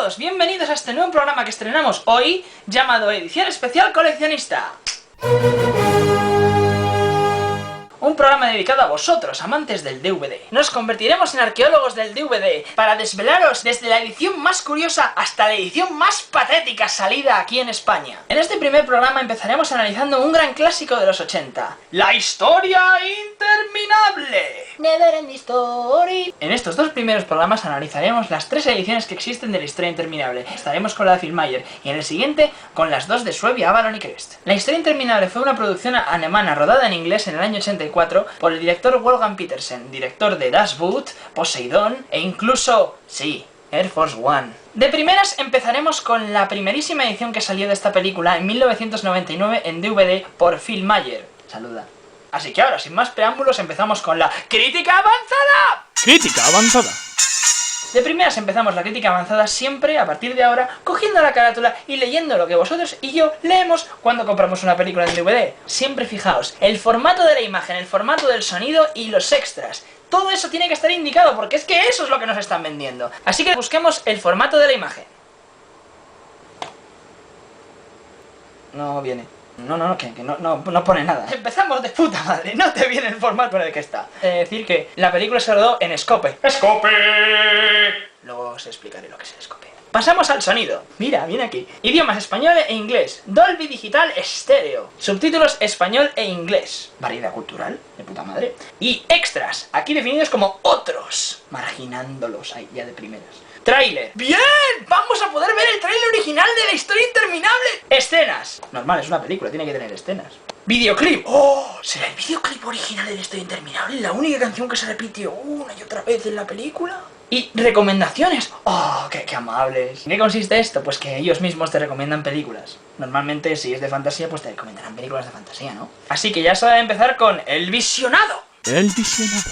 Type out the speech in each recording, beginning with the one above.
todos, bienvenidos a este nuevo programa que estrenamos hoy, llamado Edición Especial Coleccionista. Un programa dedicado a vosotros, amantes del DVD. Nos convertiremos en arqueólogos del DVD para desvelaros desde la edición más curiosa hasta la edición más patética salida aquí en España. En este primer programa empezaremos analizando un gran clásico de los 80, La Historia Interminable. Never Ending Story. En estos dos primeros programas analizaremos las tres ediciones que existen de La Historia Interminable. Estaremos con la de Phil Mayer y en el siguiente con las dos de Suevia, Avalon y Crest. La Historia Interminable fue una producción alemana rodada en inglés en el año 84 por el director Wolfgang Petersen, director de Das Boot, Poseidón e incluso, sí, Air Force One. De primeras empezaremos con la primerísima edición que salió de esta película en 1999 en DVD por Phil Mayer. Saluda. Así que ahora, sin más preámbulos, empezamos con la crítica avanzada. ¡Crítica avanzada! De primeras empezamos la crítica avanzada siempre, a partir de ahora, cogiendo la carátula y leyendo lo que vosotros y yo leemos cuando compramos una película en DVD. Siempre fijaos, el formato de la imagen, el formato del sonido y los extras. Todo eso tiene que estar indicado porque es que eso es lo que nos están vendiendo. Así que busquemos el formato de la imagen. No viene. No pone nada. Empezamos de puta madre, no te viene el formato en el que está. Decir que la película se rodó en Scope. ¡Scope! Luego os explicaré lo que es el Scope. Pasamos al sonido. Mira, viene aquí. Idiomas español e inglés. Dolby Digital Estéreo. Subtítulos español e inglés. Variedad cultural, de puta madre. Y extras, aquí definidos como otros. Marginándolos ahí ya de primeras. Tráiler. ¡Bien! ¡Vamos a poder ver el tráiler original de La Historia Interminable! Escenas. Normal, es una película, tiene que tener escenas. Videoclip. ¡Oh! ¿Será el videoclip original de La Historia Interminable? ¿La única canción que se repite una y otra vez en la película? Y recomendaciones. ¡Oh! ¡Qué amables! ¿En qué consiste esto? Pues que ellos mismos te recomiendan películas. Normalmente, si es de fantasía, pues te recomendarán películas de fantasía, ¿no? Así que ya se va a empezar con El Visionado. El Visionado.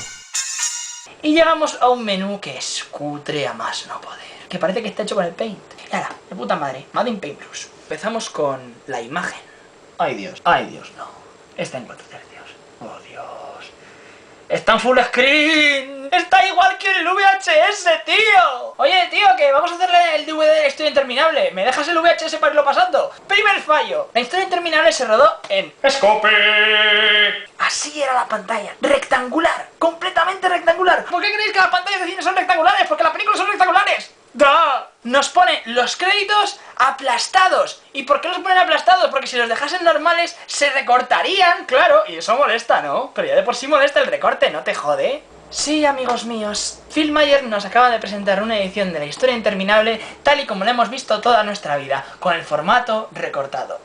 Y llegamos a un menú que es cutre a más no poder. Que parece que está hecho con el Paint. Yala, de puta madre, Made in Paint Plus. Empezamos con la imagen. Ay Dios, no. Está en 4 tercios. Oh Dios. Está en full screen. Está igual que el VHS, tío. Oye, tío, que vamos a hacerle el DVD de La Historia Interminable. ¿Me dejas el VHS para irlo pasando? Primer fallo. La Historia Interminable se rodó en Scope. Así era la pantalla, rectangular, completamente rectangular. ¿Por qué creéis que las pantallas de cine son rectangulares? Porque las películas son rectangulares. ¡Da! Nos pone los créditos aplastados. ¿Y por qué los ponen aplastados? Porque si los dejasen normales se recortarían, claro, y eso molesta, ¿no? Pero ya de por sí molesta el recorte, ¿no te jode? Sí, amigos míos, Phil Mayer nos acaba de presentar una edición de La Historia Interminable tal y como la hemos visto toda nuestra vida, con el formato recortado.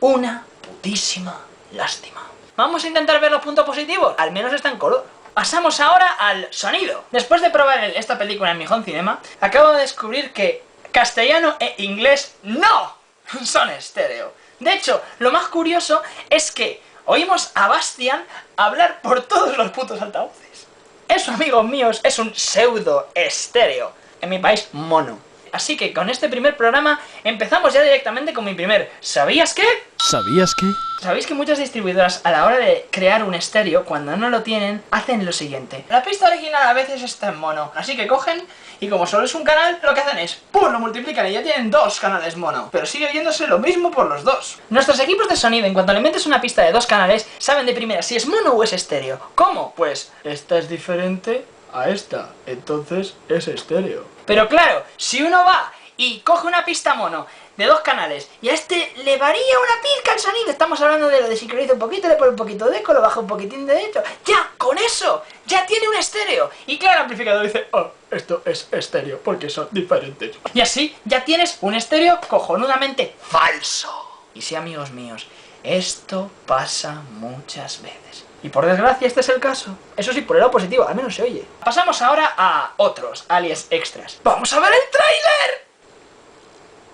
Una putísima lástima. Vamos a intentar ver los puntos positivos, al menos está en color. Pasamos ahora al sonido. Después de probar esta película en mi home cinema, acabo de descubrir que castellano e inglés no son estéreo. De hecho, lo más curioso es que oímos a Bastian hablar por todos los putos altavoces. Eso, amigos míos, es un pseudo estéreo. En mi país, mono. Así que con este primer programa empezamos ya directamente con mi primer ¿sabías qué? ¿Sabías qué? ¿Sabéis que muchas distribuidoras a la hora de crear un estéreo, cuando no lo tienen, hacen lo siguiente? La pista original a veces está en mono, así que cogen y como solo es un canal, lo que hacen es ¡pum! Lo multiplican y ya tienen 2 canales mono. Pero sigue viéndose lo mismo por los dos. Nuestros equipos de sonido, en cuanto le metes una pista de 2 canales, saben de primera si es mono o es estéreo. ¿Cómo? Pues esta es diferente a esta, entonces es estéreo. Pero claro, si uno va y coge una pista mono de 2 canales y a este le varía una pizca el sonido, estamos hablando de lo de sincroniza un poquito, le pone un poquito de eco, lo baja un poquitín de esto, ya, con eso, ya tiene un estéreo. Y claro, el amplificador dice, oh, esto es estéreo porque son diferentes. Y así ya tienes un estéreo cojonudamente falso. Y sí, amigos míos, esto pasa muchas veces. Y por desgracia este es el caso. Eso sí, por el lado positivo, al menos se oye. Pasamos ahora a otros, alias extras. ¡Vamos a ver el tráiler!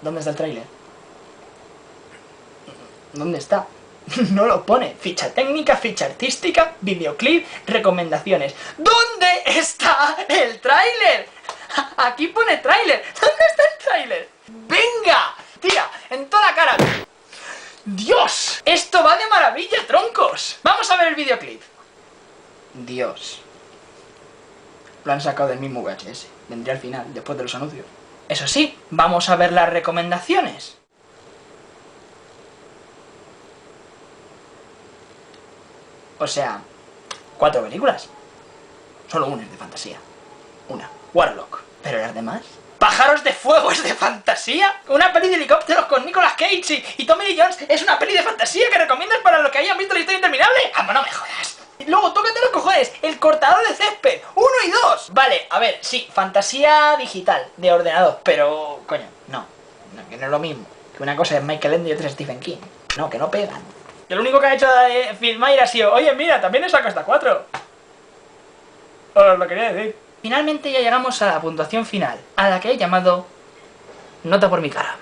¿Dónde está el tráiler? ¿Dónde está? No lo pone. Ficha técnica, ficha artística, videoclip, recomendaciones. ¿Dónde está el tráiler? Aquí pone tráiler. ¿Dónde está el tráiler? ¡Venga! Tira, en toda la cara. ¡Dios! ¡Esto va de maravilla, troncos! Vamos a ver el videoclip. Dios. Lo han sacado del mismo VHS. Vendría al final, después de los anuncios. Eso sí, vamos a ver las recomendaciones. O sea, 4 películas. Solo una es de fantasía. Una, Warlock. ¿Pero las demás? ¿Pájaros de fuego es de fantasía? ¿Una peli de helicópteros con Nicolas Cage y Tommy Lee Jones es una peli de fantasía que recomiendas para los que hayan visto la historia interminable? ¡Ah, no me jodas! Y luego, tócate los cojones, El cortador de césped, 1 y 2. Vale, a ver, sí, fantasía digital, de ordenador, pero, coño, no, que no es lo mismo. Que una cosa es Michael Ende y otra es Stephen King. No, que no pegan. Que lo único que ha hecho Phil Mayer ha sido, oye, mira, también le saco hasta 4. Os lo quería decir. Finalmente ya llegamos a la puntuación final, a la que he llamado Nota por mi cara.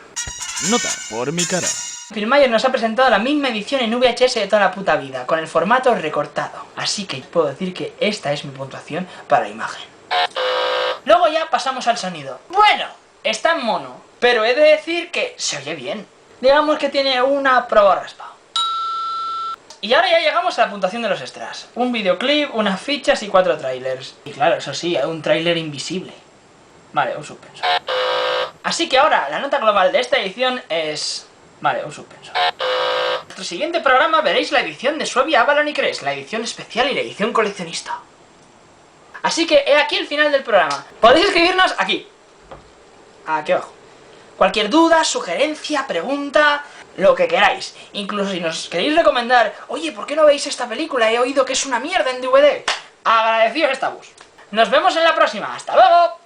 Nota por mi cara. Phil Mayer nos ha presentado la misma edición en VHS de toda la puta vida, con el formato recortado. Así que puedo decir que esta es mi puntuación para la imagen. Luego ya pasamos al sonido. Bueno, está en mono, pero he de decir que se oye bien. Digamos que tiene una prueba raspa. Y ahora ya llegamos a la puntuación de los extras. Un videoclip, unas fichas y 4 trailers. Y claro, eso sí, un trailer invisible. Vale, un suspenso. Así que ahora, la nota global de esta edición es... Vale, un suspenso. En nuestro siguiente programa veréis la edición de Suevia, Avalon y Cres, la edición especial y la edición coleccionista. Así que he aquí el final del programa. Podéis escribirnos aquí. Aquí abajo. Cualquier duda, sugerencia, pregunta, lo que queráis. Incluso si nos queréis recomendar, oye, ¿por qué no veis esta película? He oído que es una mierda en DVD. Agradecidos estamos. Nos vemos en la próxima. ¡Hasta luego!